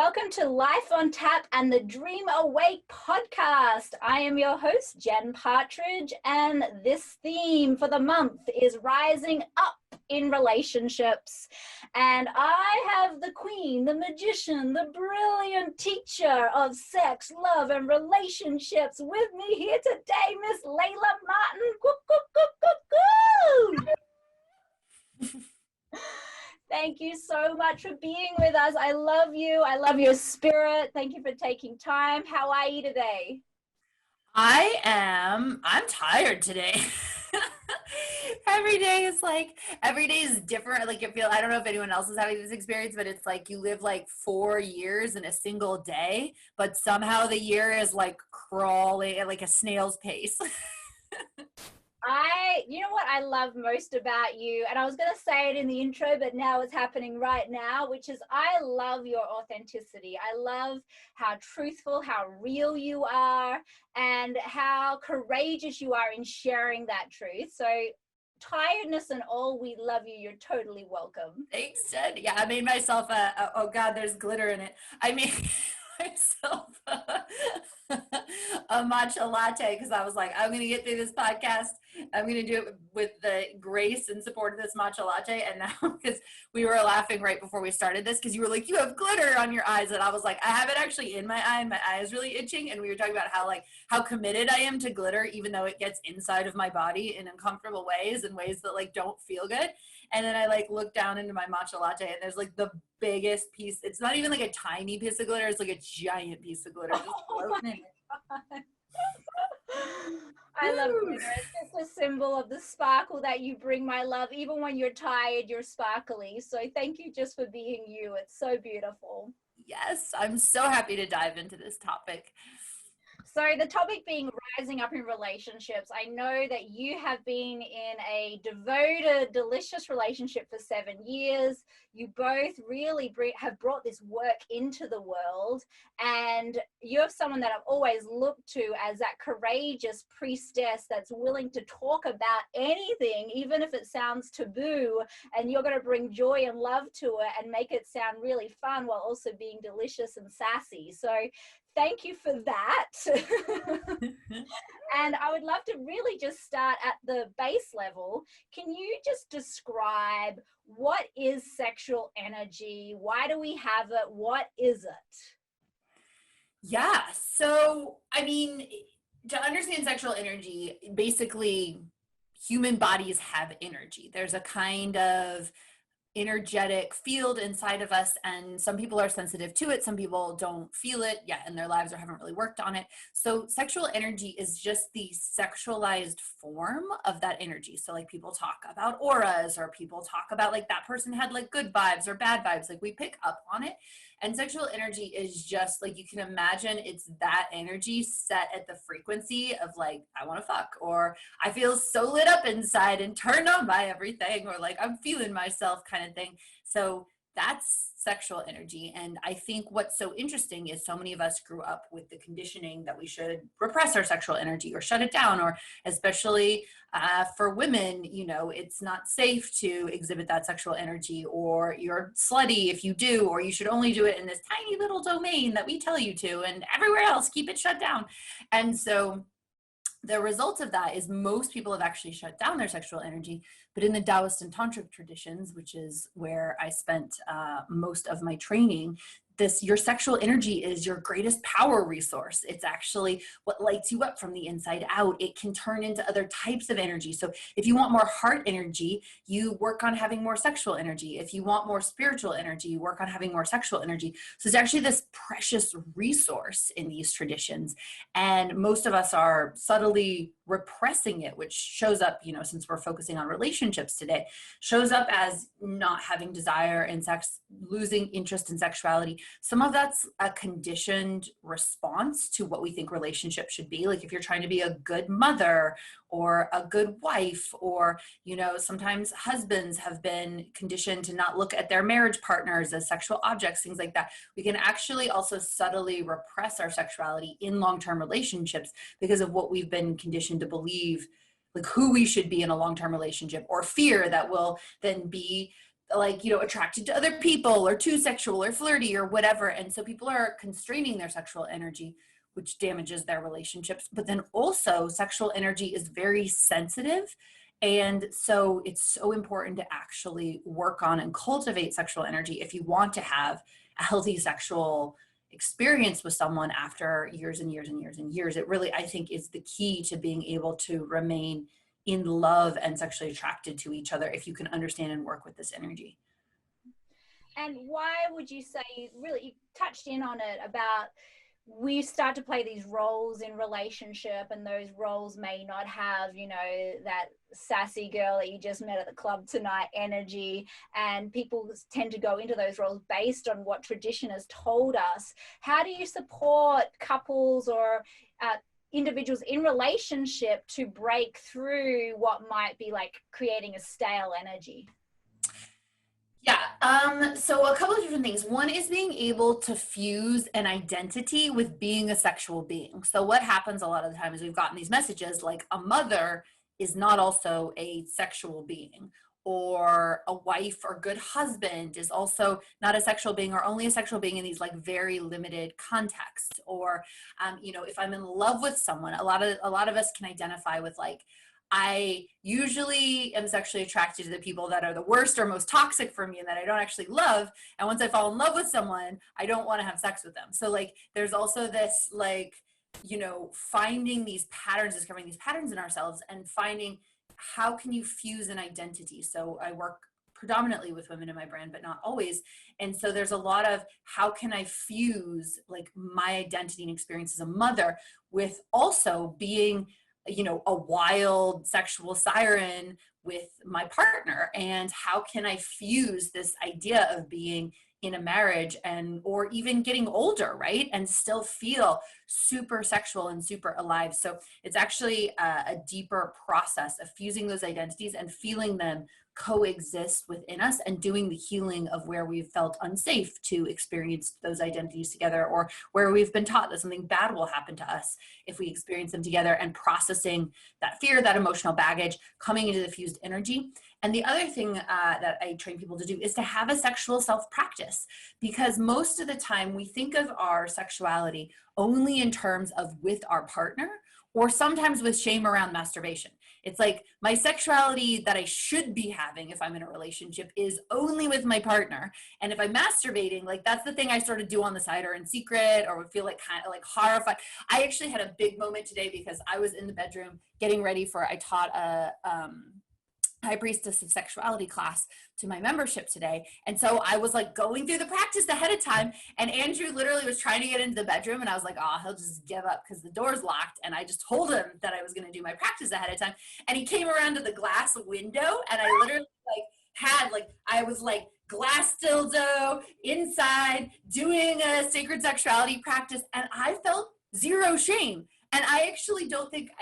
Welcome to Life on Tap and the Dream Awake podcast. I am your host, Jen Partridge, and this theme for the month is rising up in relationships. And I have the queen, the magician, the brilliant teacher of sex, love, and relationships with me here today, Miss Layla Martin. Thank you so much for being with us. I love you. I love your spirit. Thank you for taking time. How are you today? I'm tired today. Every day is different. Like I don't know if anyone else is having this experience, but it's like you live like 4 years in a single day, but somehow the year is like crawling at like a snail's pace. You know what I love most about you, and I was going to say it in the intro, but now it's happening right now, which is I love your authenticity. I love how truthful, how real you are, and how courageous you are in sharing that truth. So tiredness and all, we love you. You're totally welcome. Thanks, Jen. Yeah, I made myself oh God, there's glitter in it. I made myself a matcha latte because I was like, I'm going to get through this podcast. I'm going to do it with the grace and support of this matcha latte. And now, because we were laughing right before we started this, because you were like, you have glitter on your eyes. And I was like, I have it actually in my eye. My eye is really itching. And we were talking about how committed I am to glitter, even though it gets inside of my body in uncomfortable ways and ways that like don't feel good. And then I like look down into my matcha latte and there's like the biggest piece. It's not even like a tiny piece of glitter. It's like a giant piece of glitter. I love glitter. It's just a symbol of the sparkle that you bring, my love. Even when you're tired, you're sparkly. So thank you just for being you. It's so beautiful. Yes, I'm so happy to dive into this topic. So the topic being rising up in relationships. I know that you have been in a devoted, delicious relationship for 7 years. You both really have brought this work into the world, and you're someone that I've always looked to as that courageous priestess that's willing to talk about anything, even if it sounds taboo, and you're going to bring joy and love to it and make it sound really fun while also being delicious and sassy. So thank you for that. And I would love to really just start at the base level. Can you just describe what is sexual energy? Why do we have it? What is it? Yeah. So, I mean, to understand sexual energy, basically human bodies have energy. There's a kind of energetic field inside of us, and some people are sensitive to it, some people don't feel it yet in their lives or haven't really worked on it. So sexual energy is just the sexualized form of that energy. So like people talk about auras, or people talk about like that person had like good vibes or bad vibes, like we pick up on it. And sexual energy is just like, you can imagine it's that energy set at the frequency of like, I want to fuck, or I feel so lit up inside and turned on by everything, or like I'm feeling myself kind of thing. So that's sexual energy. And I think what's so interesting is so many of us grew up with the conditioning that we should repress our sexual energy or shut it down, or especially for women, you know, it's not safe to exhibit that sexual energy, or you're slutty if you do, or you should only do it in this tiny little domain that we tell you to, and everywhere else keep it shut down. And so the result of that is most people have actually shut down their sexual energy. But in the Taoist and Tantric traditions, which is where I spent most of my training, your sexual energy is your greatest power resource. It's actually what lights you up from the inside out. It can turn into other types of energy. So if you want more heart energy, you work on having more sexual energy. If you want more spiritual energy, you work on having more sexual energy. So it's actually this precious resource in these traditions. And most of us are subtly repressing it, which shows up, you know, since we're focusing on relationships today, shows up as not having desire in sex, losing interest in sexuality. Some of that's a conditioned response to what we think relationships should be. Like if you're trying to be a good mother or a good wife, or, you know, sometimes husbands have been conditioned to not look at their marriage partners as sexual objects, things like that. We can actually also subtly repress our sexuality in long-term relationships because of what we've been conditioned to believe, like who we should be in a long-term relationship, or fear that will then be like, you know, attracted to other people or too sexual or flirty or whatever. And so people are constraining their sexual energy, which damages their relationships. But then also sexual energy is very sensitive. And so it's so important to actually work on and cultivate sexual energy if you want to have a healthy sexual experience with someone after years and years and years and years. It really, I think, is the key to being able to remain in love and sexually attracted to each other if you can understand and work with this energy. And why would you say, really, you touched in on it about, we start to play these roles in relationship, and those roles may not have, you know, that sassy girl that you just met at the club tonight energy, and people tend to go into those roles based on what tradition has told us. How do you support couples or individuals in relationship to break through what might be like creating a stale energy? Yeah, so a couple of different things. One is being able to fuse an identity with being a sexual being. So what happens a lot of the time is we've gotten these messages like a mother is not also a sexual being, or a wife or good husband is also not a sexual being, or only a sexual being in these like very limited contexts. Or, you know, if I'm in love with someone, a lot of us can identify with like, I usually am sexually attracted to the people that are the worst or most toxic for me and that I don't actually love. And once I fall in love with someone, I don't want to have sex with them. So like, there's also this like, you know, finding these patterns, discovering these patterns in ourselves and finding how can you fuse an identity. So I work predominantly with women in my brand, but not always. And so there's a lot of how can I fuse like my identity and experience as a mother with also being, you know, a wild sexual siren with my partner, and how can I fuse this idea of being in a marriage and or even getting older, right, and still feel super sexual and super alive. So it's actually a deeper process of fusing those identities and feeling them coexist within us, and doing the healing of where we've felt unsafe to experience those identities together, or where we've been taught that something bad will happen to us if we experience them together, and processing that fear, that emotional baggage, coming into the fused energy. And the other thing that I train people to do is to have a sexual self-practice, because most of the time we think of our sexuality only in terms of with our partner, or sometimes with shame around masturbation. It's like my sexuality that I should be having if I'm in a relationship is only with my partner. And if I'm masturbating, like that's the thing I sort of do on the side or in secret, or would feel like kind of like horrified. I actually had a big moment today because I was in the bedroom getting ready for, I taught a High Priestess of Sexuality class to my membership today. And so I was like going through the practice ahead of time, and Andrew literally was trying to get into the bedroom, and I was like, oh, he'll just give up because the door's locked. And I just told him that I was going to do my practice ahead of time. And he came around to the glass window, and I literally I was like glass dildo inside doing a sacred sexuality practice, and I felt zero shame. And I actually don't think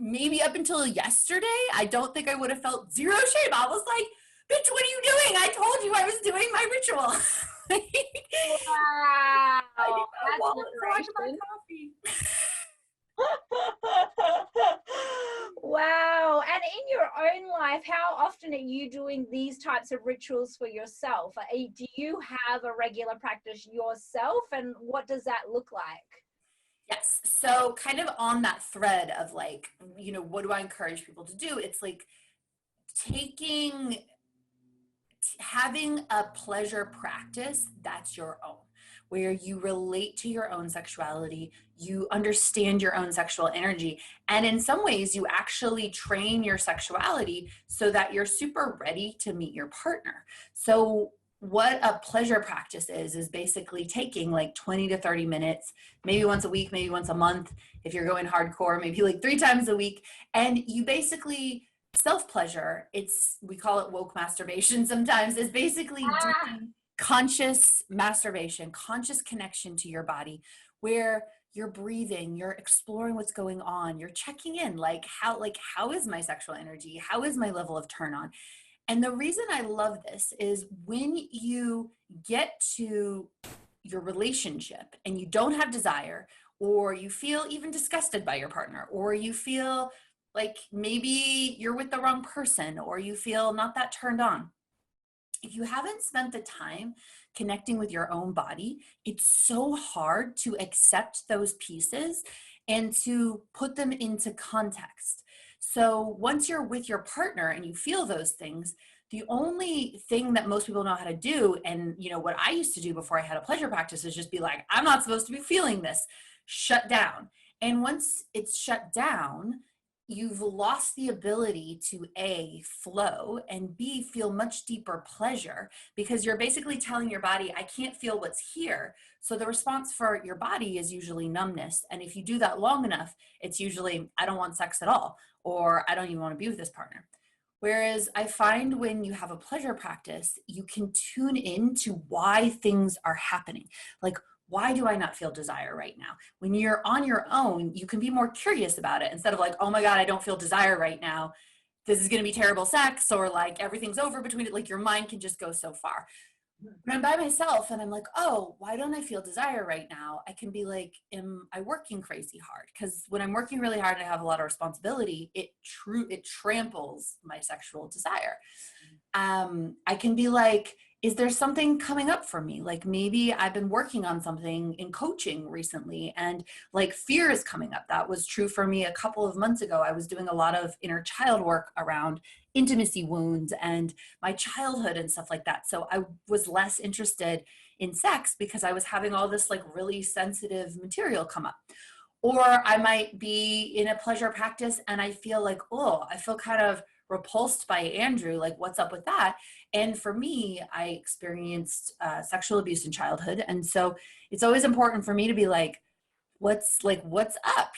maybe up until yesterday, I don't think I would have felt zero shame. I was like, bitch, what are you doing? I told you I was doing my ritual. Wow. I need my That's wallet so I can buy liberation. coffee. Wow. And in your own life, how often are you doing these types of rituals for yourself? Do you have a regular practice yourself, and what does that look like? Yes. So kind of on that thread of like, you know, what do I encourage people to do? It's like having a pleasure practice that's your own, where you relate to your own sexuality, you understand your own sexual energy, and in some ways you actually train your sexuality so that you're super ready to meet your partner. So what a pleasure practice is basically taking like 20 to 30 minutes, maybe once a week, maybe once a month, if you're going hardcore, maybe like 3 times a week, and you basically self-pleasure. We call it woke masturbation sometimes, is basically doing conscious masturbation, conscious connection to your body, where you're breathing, you're exploring what's going on, you're checking in, how is my sexual energy? How is my level of turn on? And the reason I love this is when you get to your relationship and you don't have desire, or you feel even disgusted by your partner, or you feel like maybe you're with the wrong person, or you feel not that turned on, if you haven't spent the time connecting with your own body, it's so hard to accept those pieces and to put them into context. So once you're with your partner and you feel those things, the only thing that most people know how to do, and what I used to do before I had a pleasure practice, is just be like, I'm not supposed to be feeling this, shut down. And once it's shut down, you've lost the ability to A, flow, and B, feel much deeper pleasure, because you're basically telling your body, I can't feel what's here. So the response for your body is usually numbness. And if you do that long enough, it's usually, I don't want sex at all, or I don't even want to be with this partner. Whereas I find when you have a pleasure practice, you can tune in to why things are happening. Like, why do I not feel desire right now? When you're on your own, you can be more curious about it instead of like, oh my God, I don't feel desire right now. This is going to be terrible sex, or like everything's over between it. Like your mind can just go so far. When I'm by myself and I'm like, oh, why don't I feel desire right now? I can be like, am I working crazy hard? Because when I'm working really hard and I have a lot of responsibility, it tramples my sexual desire. I can be like, is there something coming up for me? Like maybe I've been working on something in coaching recently and like fear is coming up. That was true for me a couple of months ago. I was doing a lot of inner child work around intimacy wounds and my childhood and stuff like that. So I was less interested in sex because I was having all this like really sensitive material come up. Or I might be in a pleasure practice and I feel like, oh, I feel kind of repulsed by Andrew, like what's up with that? And for me, I experienced sexual abuse in childhood. And so it's always important for me to be like, what's up,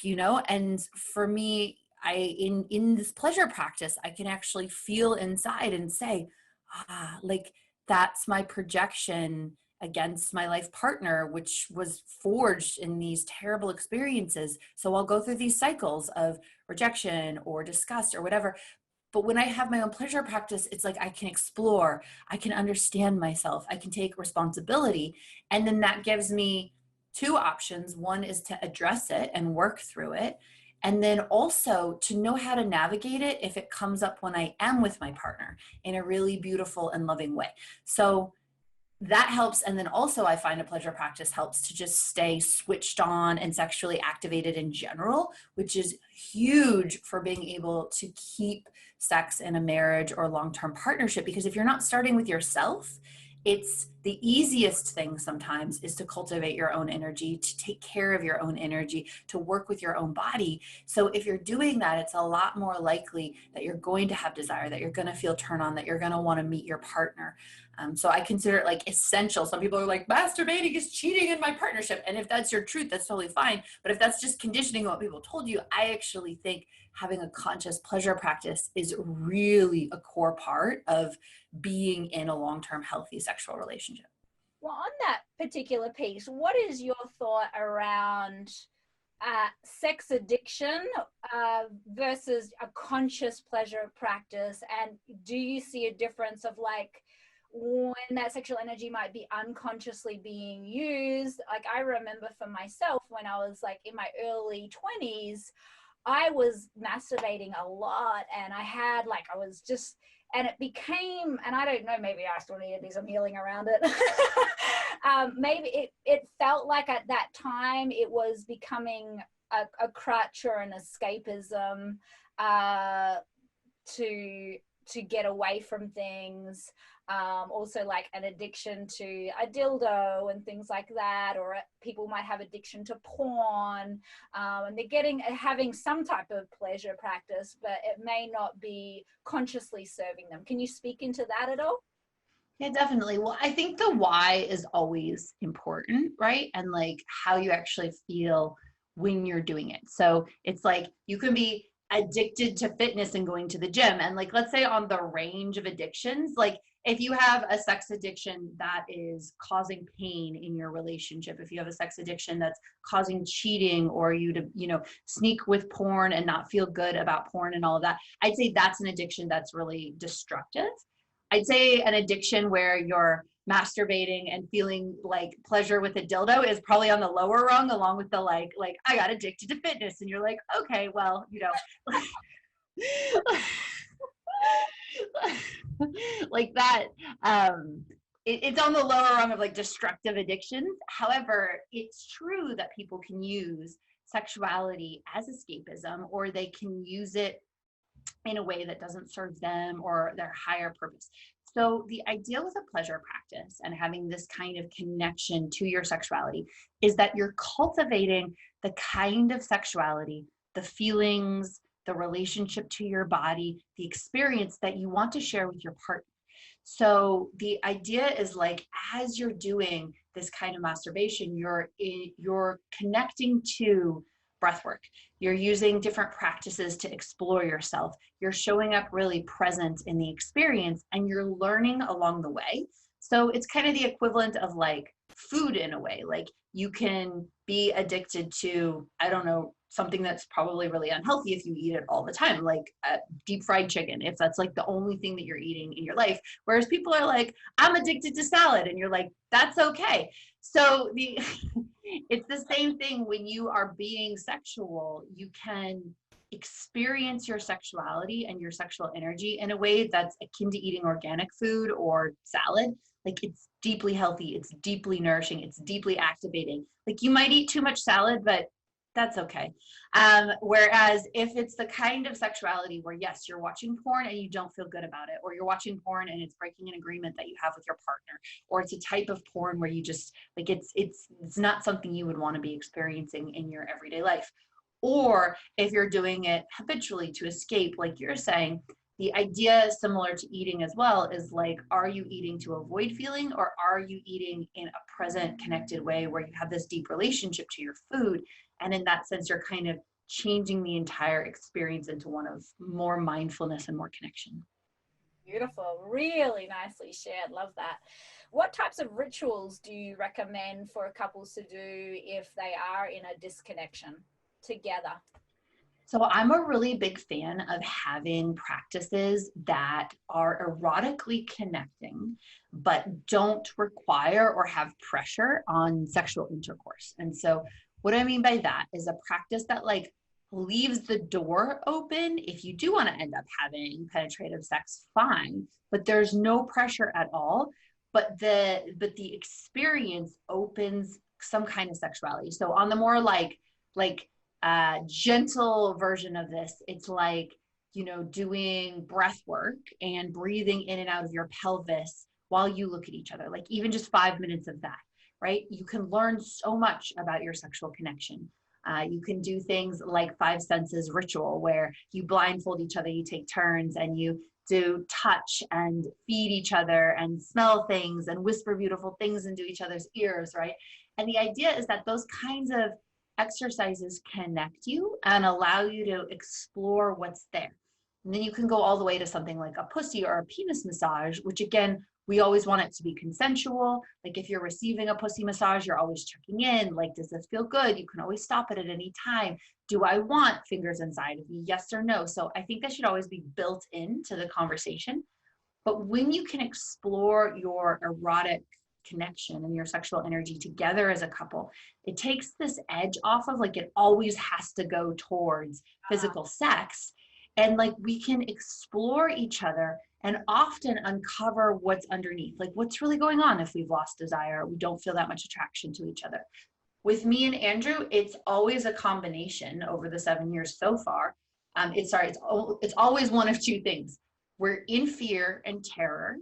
And for me, in this pleasure practice, I can actually feel inside and say, like that's my projection against my life partner, which was forged in these terrible experiences. So I'll go through these cycles of rejection or disgust or whatever. But when I have my own pleasure practice, it's like I can explore, I can understand myself, I can take responsibility. And then that gives me two options. One is to address it and work through it. And then also to know how to navigate it if it comes up when I am with my partner in a really beautiful and loving way. So that helps. And then also I find a pleasure practice helps to just stay switched on and sexually activated in general, which is huge for being able to keep sex in a marriage or long-term partnership. Because if you're not starting with yourself, it's the easiest thing sometimes is to cultivate your own energy, to take care of your own energy, to work with your own body. So if you're doing that, it's a lot more likely that you're going to have desire, that you're going to feel turn on, that you're going to want to meet your partner. So I consider it like essential. Some people are like, masturbating is cheating in my partnership. And if that's your truth, that's totally fine. But if that's just conditioning what people told you, I actually think having a conscious pleasure practice is really a core part of being in a long-term healthy sexual relationship. Well, on that particular piece, what is your thought around sex addiction versus a conscious pleasure practice? And do you see a difference of like when that sexual energy might be unconsciously being used? Like I remember for myself when I was like in my early 20s, I was masturbating a lot and I was just, and it became, and I don't know, maybe I still need to do some healing around it. Maybe it felt like at that time it was becoming a crutch or an escapism to get away from things. Also like an addiction to a dildo and things like that, or people might have addiction to porn, and they're having some type of pleasure practice, but it may not be consciously serving them. Can you speak into that at all? Yeah, definitely. Well, I think the why is always important, right? And like how you actually feel when you're doing it. So it's like you can be addicted to fitness and going to the gym. And like, let's say on the range of addictions, like if you have a sex addiction that is causing pain in your relationship, if you have a sex addiction that's causing cheating or you to, sneak with porn and not feel good about porn and all of that, I'd say that's an addiction that's really destructive. I'd say an addiction where you're masturbating and feeling like pleasure with a dildo is probably on the lower rung, along with the like I got addicted to fitness, and you're like, okay, well, like that. It's on the lower rung of like destructive addictions. However, it's true that people can use sexuality as escapism, or they can use it in a way that doesn't serve them or their higher purpose. So the idea with a pleasure practice and having this kind of connection to your sexuality is that you're cultivating the kind of sexuality, the feelings, the relationship to your body, the experience that you want to share with your partner. So the idea is like, as you're doing this kind of masturbation, you're connecting to breath work. You're using different practices to explore yourself. You're showing up really present in the experience, and you're learning along the way. So it's kind of the equivalent of like food in a way. Like you can be addicted to, I don't know, something that's probably really unhealthy if you eat it all the time, like deep fried chicken, if that's like the only thing that you're eating in your life. Whereas people are like, I'm addicted to salad, and you're like, that's okay. So it's the same thing when you are being sexual. You can experience your sexuality and your sexual energy in a way that's akin to eating organic food or salad. Like it's deeply healthy, it's deeply nourishing, it's deeply activating. Like you might eat too much salad, but that's okay. Whereas if it's the kind of sexuality where, yes, you're watching porn and you don't feel good about it, or you're watching porn and it's breaking an agreement that you have with your partner, or it's a type of porn where you just like, it's not something you would want to be experiencing in your everyday life. Or if you're doing it habitually to escape, like you're saying, the idea is similar to eating as well, is like, are you eating to avoid feeling, or are you eating in a present, connected way where you have this deep relationship to your food? And in that sense, you're kind of changing the entire experience into one of more mindfulness and more connection. Beautiful. Really nicely shared. Love that. What types of rituals do you recommend for couples to do if they are in a disconnection together? So I'm a really big fan of having practices that are erotically connecting, but don't require or have pressure on sexual intercourse. And so what I mean by that is a practice that like leaves the door open. If you do want to end up having penetrative sex, fine, but there's no pressure at all. But the experience opens some kind of sexuality. So on the more like gentle version of this, it's like, you know, doing breath work and breathing in and out of your pelvis while you look at each other, like even just 5 minutes of that, right? You can learn so much about your sexual connection. You can do things like 5 senses ritual, where you blindfold each other, you take turns, and you do touch and feed each other and smell things and whisper beautiful things into each other's ears, right? And the idea is that those kinds of exercises connect you and allow you to explore what's there. And then you can go all the way to something like a pussy or a penis massage, which again, we always want it to be consensual. Like if you're receiving a pussy massage, you're always checking in, like, does this feel good? You can always stop it at any time. Do I want fingers inside of me? Yes or no? So I think that should always be built into the conversation. But when you can explore your erotic connection and your sexual energy together as a couple, it takes this edge off of like, it always has to go towards physical sex. And like, we can explore each other and often uncover what's underneath, like what's really going on if we've lost desire, we don't feel that much attraction to each other. With me and Andrew, it's always a combination over the 7 years so far. It's always one of two things. We're in fear and terror,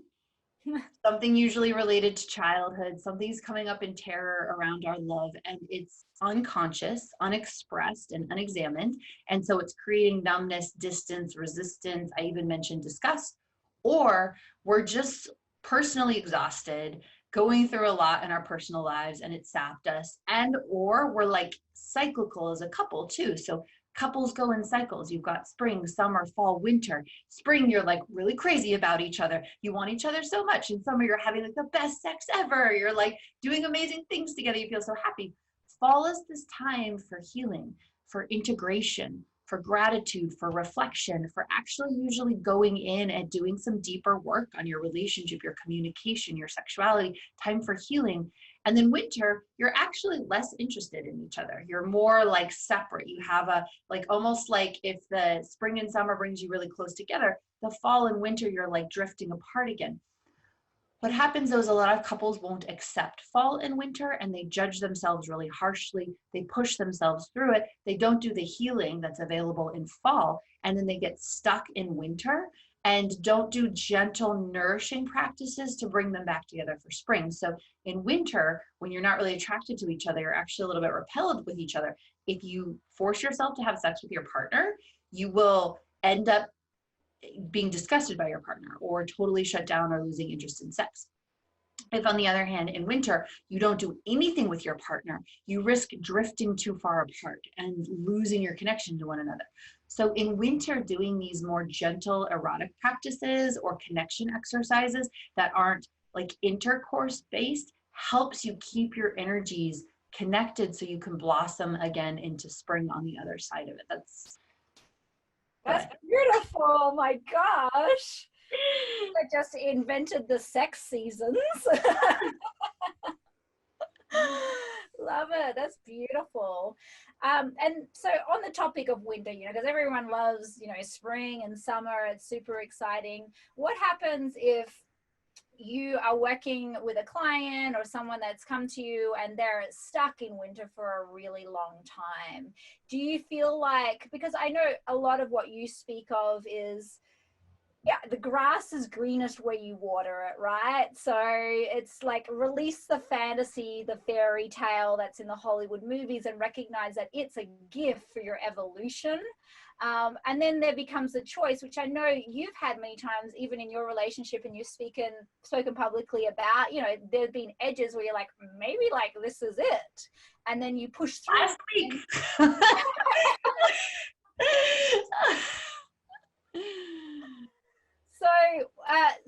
something usually related to childhood, something's coming up in terror around our love, and it's unconscious, unexpressed, and unexamined. And so it's creating numbness, distance, resistance. I even mentioned disgust. Or we're just personally exhausted, going through a lot in our personal lives, and it sapped us. And or we're like cyclical as a couple too. So couples go in cycles. You've got spring, summer, fall, winter. Spring, you're like really crazy about each other. You want each other so much. In summer, you're having like the best sex ever. You're like doing amazing things together. You feel so happy. Fall is this time for healing, for integration, for gratitude, for reflection, for actually usually going in and doing some deeper work on your relationship, your communication, your sexuality, time for healing. And then winter, you're actually less interested in each other. You're more like separate. You have a, like almost like if the spring and summer brings you really close together, the fall and winter, you're like drifting apart again. What happens though is a lot of couples won't accept fall and winter, and they judge themselves really harshly. They push themselves through it. They don't do the healing that's available in fall, and then they get stuck in winter and don't do gentle, nourishing practices to bring them back together for spring. So in winter, when you're not really attracted to each other, you're actually a little bit repelled with each other. If you force yourself to have sex with your partner, you will end up being disgusted by your partner or totally shut down or losing interest in sex. If, on the other hand, in winter, you don't do anything with your partner, you risk drifting too far apart and losing your connection to one another. So in winter, doing these more gentle erotic practices or connection exercises that aren't like intercourse based helps you keep your energies connected so you can blossom again into spring on the other side of it. That's beautiful. Oh my gosh. I just invented the sex seasons. Love it. That's beautiful. And so on the topic of winter, because everyone loves, spring and summer, it's super exciting. What happens if you are working with a client or someone that's come to you and they're stuck in winter for a really long time? Do you feel like, because I know a lot of what you speak of is, the grass is greenest where you water it, right? So it's like release the fantasy, the fairy tale that's in the Hollywood movies and recognize that it's a gift for your evolution. And then there becomes a choice, which I know you've had many times, even in your relationship, and you've spoken publicly about, there've been edges where you're like, maybe like this is it. And then you push through. Last week.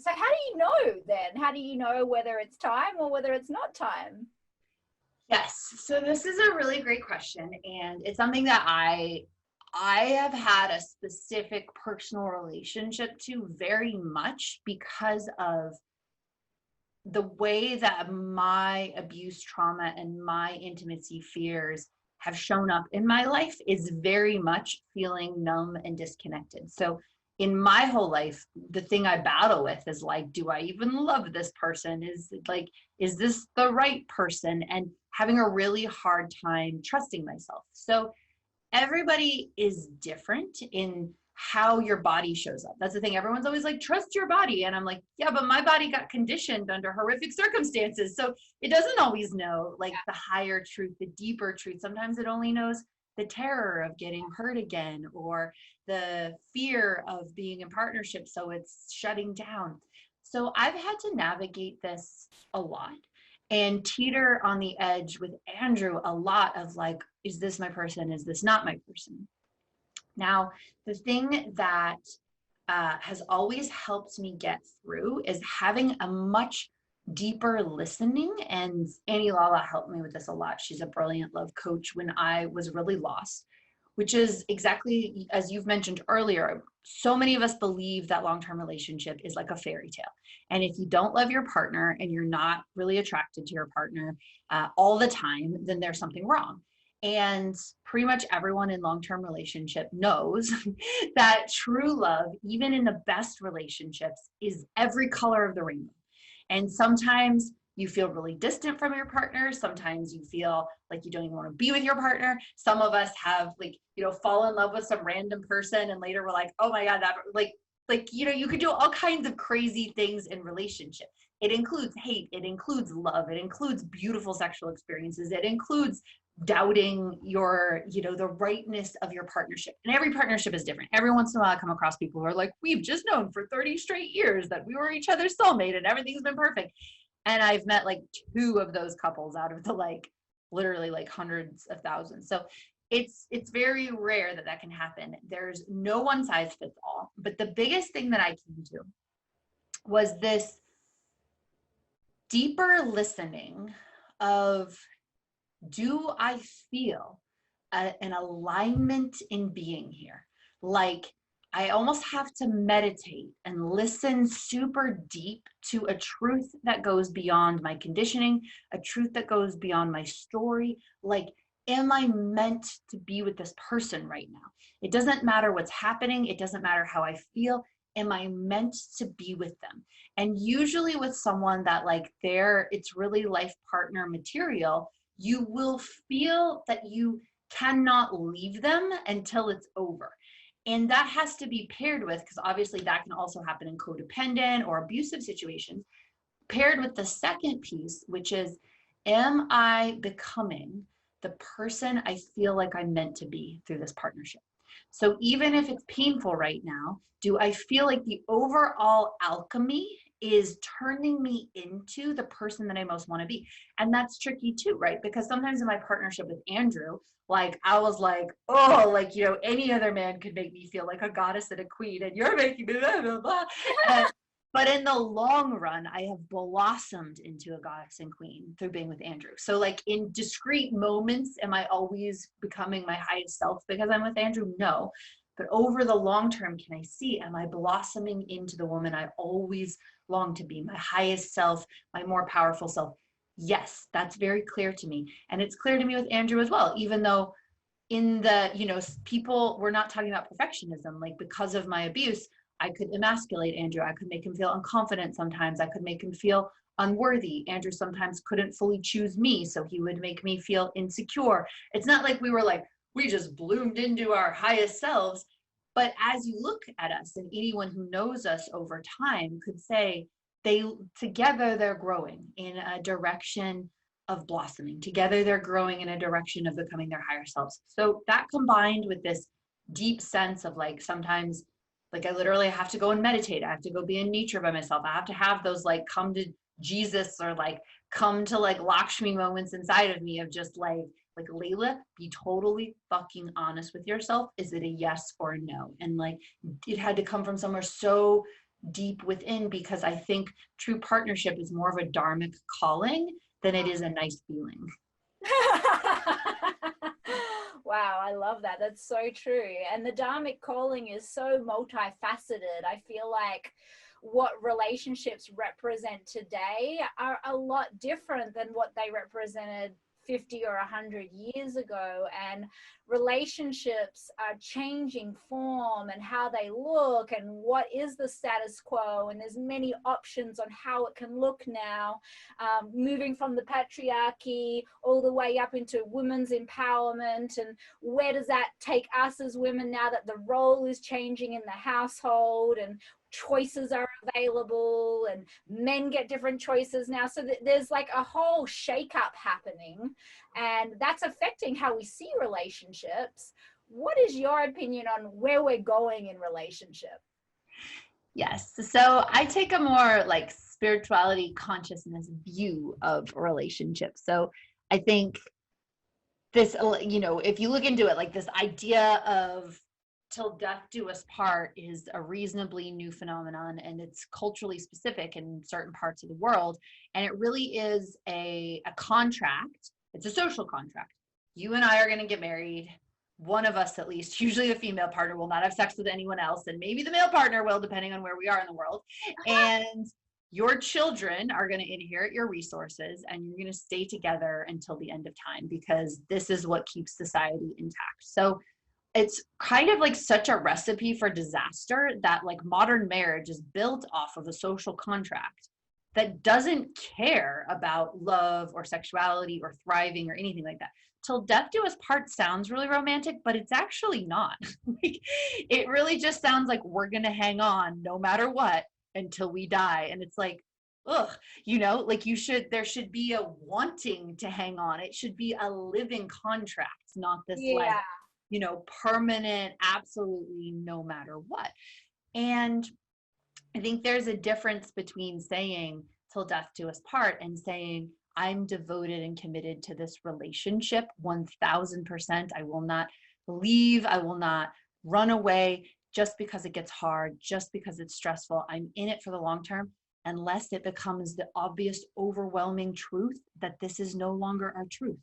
So how do you know then? How do you know whether it's time or whether it's not time? Yes. So this is a really great question. And it's something that I have had a specific personal relationship to very much because of the way that my abuse trauma and my intimacy fears have shown up in my life is very much feeling numb and disconnected. So in my whole life, the thing I battle with is like, do I even love this person? Is this the right person? And having a really hard time trusting myself. So everybody is different in how your body shows up. That's the thing. Everyone's always like, trust your body. And I'm like, yeah, but my body got conditioned under horrific circumstances. So it doesn't always know like the higher truth, the deeper truth. Sometimes it only knows the terror of getting hurt again or the fear of being in partnership. So it's shutting down. So I've had to navigate this a lot and teeter on the edge with Andrew a lot of like, is this my person? Is this not my person? Now, the thing that has always helped me get through is having a much deeper listening. And Annie Lala helped me with this a lot. She's a brilliant love coach when I was really lost, which is exactly as you've mentioned earlier. So many of us believe that long-term relationship is like a fairy tale. And if you don't love your partner and you're not really attracted to your partner all the time, then there's something wrong. And pretty much everyone in long-term relationship knows that true love, even in the best relationships, is every color of the rainbow. And sometimes you feel really distant from your partner. Sometimes you feel like you don't even want to be with your partner. Some of us have fall in love with some random person and later we're like, oh my God, that you could do all kinds of crazy things in relationship. It includes hate, it includes love, it includes beautiful sexual experiences, it includes doubting the rightness of your partnership. And every partnership is different. Every once in a while I come across people who are like, we've just known for 30 straight years that we were each other's soulmate and everything's been perfect. And I've met like 2 of those couples out of the literally hundreds of thousands. So it's very rare that can happen. There's no one size fits all. But the biggest thing that I came to was this deeper listening of, do I feel an alignment in being here? Like I almost have to meditate and listen super deep to a truth that goes beyond my conditioning, a truth that goes beyond my story. Like, am I meant to be with this person right now? It doesn't matter what's happening. It doesn't matter how I feel. am I meant to be with them? And usually with someone that like it's really life partner material, you will feel that you cannot leave them until it's over. And that has to be paired with, because obviously that can also happen in codependent or abusive situations, paired with the second piece, which is, am I becoming the person I feel like I'm meant to be through this partnership? So even if it's painful right now, do I feel like the overall alchemy is turning me into the person that I most want to be? And that's tricky too, right? Because sometimes in my partnership with Andrew, like I was like, oh, like, you know, any other man could make me feel like a goddess and a queen, and you're making me blah, blah, blah. But in the long run, I have blossomed into a goddess and queen through being with Andrew. So like in discrete moments, am I always becoming my highest self because I'm with Andrew? No. But over the long term, can I see, am I blossoming into the woman I always long to be, my highest self, my more powerful self? Yes, that's very clear to me. And it's clear to me with Andrew as well, even though in the, you know, people, we're not talking about perfectionism, like because of my abuse, I could emasculate Andrew. I could make him feel unconfident sometimes. I could make him feel unworthy. Andrew sometimes couldn't fully choose me, so he would make me feel insecure. It's not like we just bloomed into our highest selves. But as you look at us, and anyone who knows us over time could say, together they're growing in a direction of blossoming. Together they're growing in a direction of becoming their higher selves. So that combined with this deep sense of like, sometimes like I literally have to go and meditate. I have to go be in nature by myself. I have to have those like come to Jesus or like come to like Lakshmi moments inside of me of just like Layla, be totally fucking honest with yourself. Is it a yes or a no? And like it had to come from somewhere so deep within, because I think true partnership is more of a dharmic calling than it is a nice feeling. Wow, I love that. That's so true. And the dharmic calling is so multifaceted. I feel like what relationships represent today are a lot different than what they represented 50 or 100 years ago, and relationships are changing form and how they look and what is the status quo, and there's many options on how it can look now, moving from the patriarchy all the way up into women's empowerment, and where does that take us as women now that the role is changing in the household and choices are available and men get different choices now. So there's like a whole shake-up happening, and that's affecting how we see relationships. What is your opinion on where we're going in relationship? Yes. So I take a more like spirituality consciousness view of relationships. So I think this, you know, if you look into it, like this idea of till death do us part is a reasonably new phenomenon, and it's culturally specific in certain parts of the world. And it really is a contract. It's a social contract. You and I are going to get married. One of us, at least, usually the female partner, will not have sex with anyone else, and maybe the male partner will, depending on where we are in the world. And your children are going to inherit your resources, and you're going to stay together until the end of time, because this is what keeps society intact. So it's kind of like such a recipe for disaster that like modern marriage is built off of a social contract that doesn't care about love or sexuality or thriving or anything like that. Till death do us part sounds really romantic, but it's actually not. Like, it really just sounds like we're going to hang on no matter what until we die. And it's like, ugh, you know, like there should be a wanting to hang on. It should be a living contract, not this like, you know, permanent, absolutely no matter what. And I think there's a difference between saying till death do us part and saying I'm devoted and committed to this relationship 1000%. I will not leave. I will not run away just because it gets hard, just because it's stressful. I'm in it for the long term, unless it becomes the obvious, overwhelming truth that this is no longer our truth.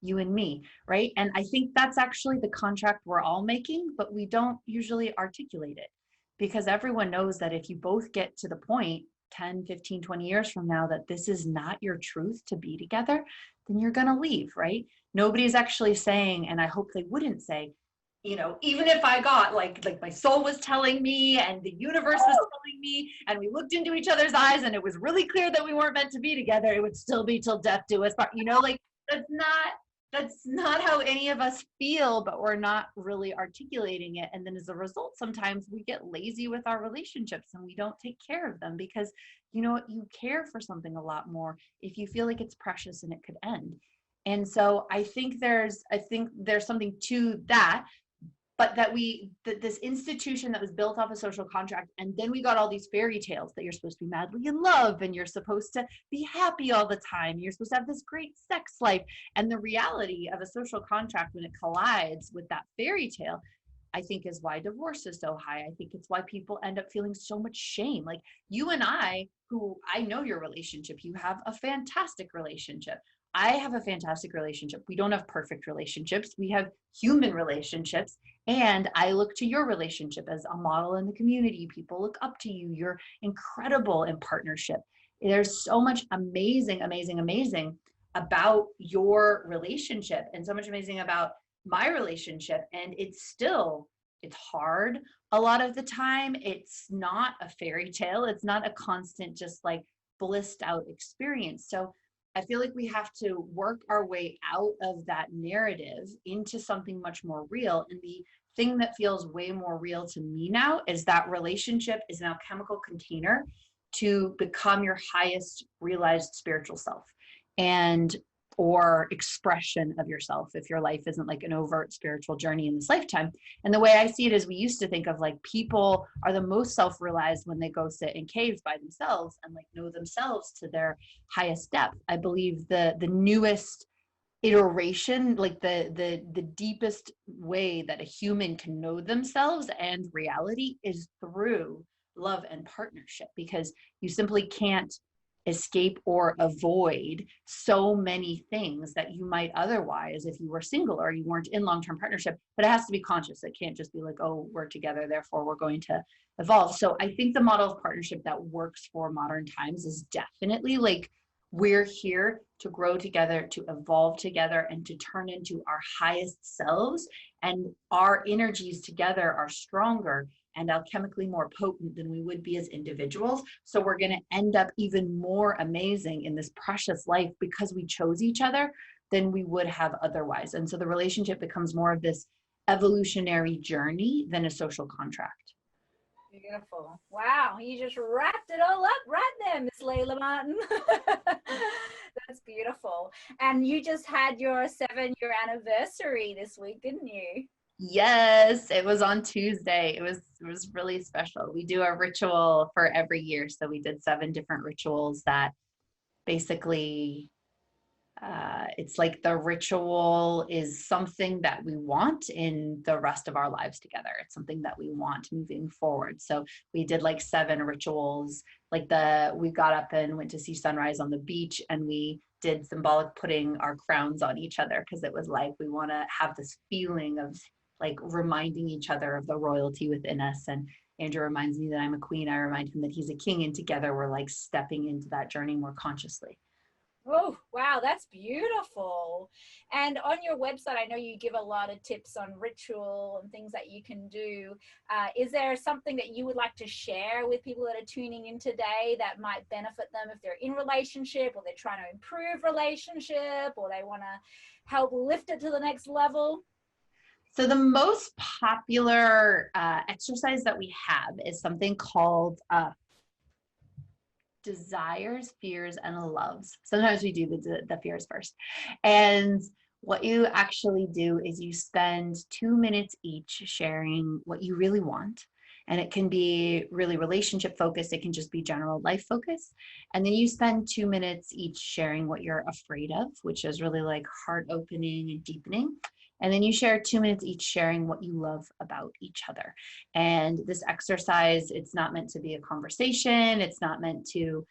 You and me, right? And I think that's actually the contract we're all making, but we don't usually articulate it, because everyone knows that if you both get to the point 10, 15, 20 years from now that this is not your truth to be together, then you're going to leave, right? Nobody's actually saying, and I hope they wouldn't say, you know, even if I got like my soul was telling me and the universe was telling me, and we looked into each other's eyes and it was really clear that we weren't meant to be together, it would still be till death do us part. You know, like that's not how any of us feel, but we're not really articulating it. And then as a result, sometimes we get lazy with our relationships and we don't take care of them because, you know what, you care for something a lot more if you feel like it's precious and it could end. And so I think there's something to that, but that this institution that was built off a social contract, and then we got all these fairy tales that you're supposed to be madly in love and you're supposed to be happy all the time, you're supposed to have this great sex life, and the reality of a social contract when it collides with that fairy tale, I think is why divorce is so high. I think it's why people end up feeling so much shame. Like you and I, who I know your relationship, you have a fantastic relationship. I have a fantastic relationship. We don't have perfect relationships. We have human relationships. And I look to your relationship as a model in the community. People look up to you. You're incredible in partnership. There's so much amazing about your relationship and so much amazing about my relationship. And it's hard a lot of the time. It's not a fairy tale. It's not a constant, just like blissed out experience. So I feel like we have to work our way out of that narrative into something much more real. And the thing that feels way more real to me now is that relationship is an alchemical container to become your highest realized spiritual self and or expression of yourself if your life isn't like an overt spiritual journey in this lifetime. And the way I see it is we used to think of like people are the most self-realized when they go sit in caves by themselves and like know themselves to their highest depth. I believe the newest iteration, like the deepest way that a human can know themselves and reality is through love and partnership, because you simply can't escape or avoid so many things that you might otherwise if you were single or you weren't in long-term partnership. But it has to be conscious. It can't just be like, oh, we're together, therefore we're going to evolve. So I think the model of partnership that works for modern times is definitely like, we're here to grow together, to evolve together, and to turn into our highest selves. And our energies together are stronger and alchemically more potent than we would be as individuals. So we're going to end up even more amazing in this precious life because we chose each other than we would have otherwise. And so the relationship becomes more of this evolutionary journey than a social contract. Beautiful. Wow, you just wrapped it all up right there, Miss Layla Martin. That's beautiful. And you just had your 7-year anniversary this week, didn't you? Yes, it was on Tuesday. It was really special. We do a ritual for every year. So we did 7 different rituals that basically it's like the ritual is something that we want in the rest of our lives together. It's something that we want moving forward. So we did like 7 rituals. Like we got up and went to see sunrise on the beach, and we did symbolic putting our crowns on each other because it was like we want to have this feeling of like reminding each other of the royalty within us. And Andrew reminds me that I'm a queen. I remind him that he's a king, and together we're like stepping into that journey more consciously. Oh, wow, that's beautiful. And on your website, I know you give a lot of tips on ritual and things that you can do. Is there something that you would like to share with people that are tuning in today that might benefit them if they're in relationship, or they're trying to improve relationship, or they want to help lift it to the next level? So the most popular exercise that we have is something called desires, fears, and loves. Sometimes we do the fears first. And what you actually do is you spend 2 minutes each sharing what you really want. And it can be really relationship focused. It can just be general life focused. And then you spend 2 minutes each sharing what you're afraid of, which is really like heart opening and deepening. And then you share 2 minutes each sharing what you love about each other. And this exercise, it's not meant to be a conversation. It's not meant to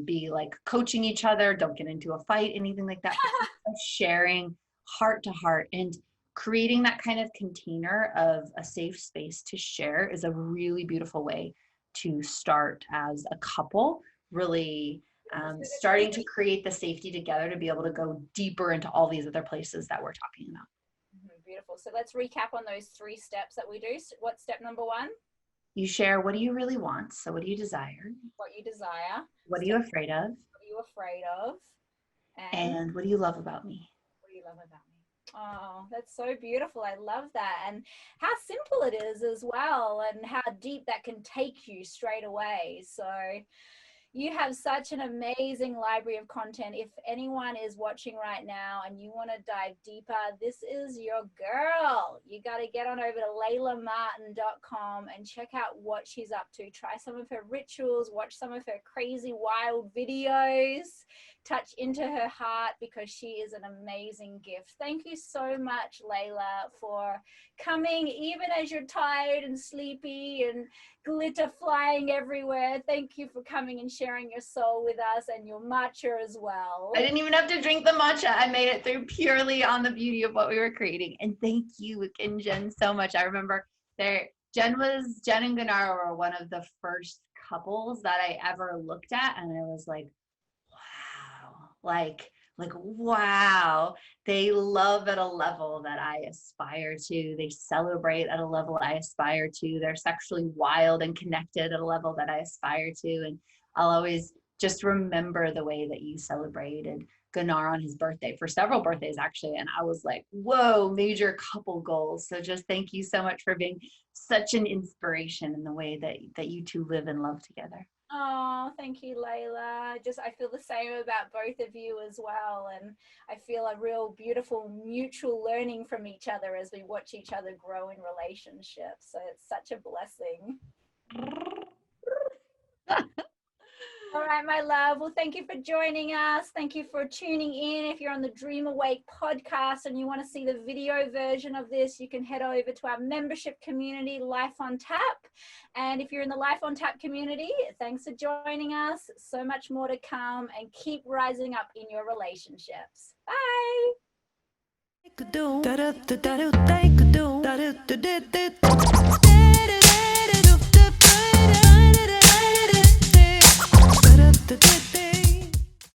be like coaching each other. Don't get into a fight, anything like that. Sharing heart to heart and creating that kind of container of a safe space to share is a really beautiful way to start as a couple, really starting to create the safety together to be able to go deeper into all these other places that we're talking about. beautiful. So let's recap on those 3 steps that we do. What's step number 1? You share what do you really want. So what do you desire? What you desire. What are you afraid of? What are you afraid of? And what do you love about me? What do you love about me? Oh, that's so beautiful. I love that. And how simple it is as well, and how deep that can take you straight away. So you have such an amazing library of content. If anyone is watching right now and you want to dive deeper, this is your girl. You got to get on over to laylamartin.com and check out what she's up to. Try some of her rituals, watch some of her crazy wild videos, touch into her heart, because she is an amazing gift. Thank you so much, Layla, for coming even as you're tired and sleepy and glitter flying everywhere. Thank you for coming and sharing your soul with us, and your matcha as well. I didn't even have to drink the matcha. I made it through purely on the beauty of what we were creating. And thank you again, Jen, so much. I remember Jen and Gunnar were one of the first couples that I ever looked at, and I was like, wow, like wow, they love at a level that I aspire to. They celebrate at a level I aspire to. They're sexually wild and connected at a level that I aspire to. And I'll always just remember the way that you celebrated Gunnar on his birthday, for several birthdays actually. And I was like, whoa, major couple goals. So just thank you so much for being such an inspiration in the way that you two live and love together. Oh, thank you, Layla. I feel the same about both of you as well. And I feel a real beautiful mutual learning from each other as we watch each other grow in relationships. So it's such a blessing. All right, my love. Well, thank you for joining us. Thank you for tuning in. If you're on the Dream Awake podcast and you want to see the video version of this, you can head over to our membership community, Life on Tap. And if you're in the Life on Tap community, thanks for joining us. So much more to come, and keep rising up in your relationships. Bye.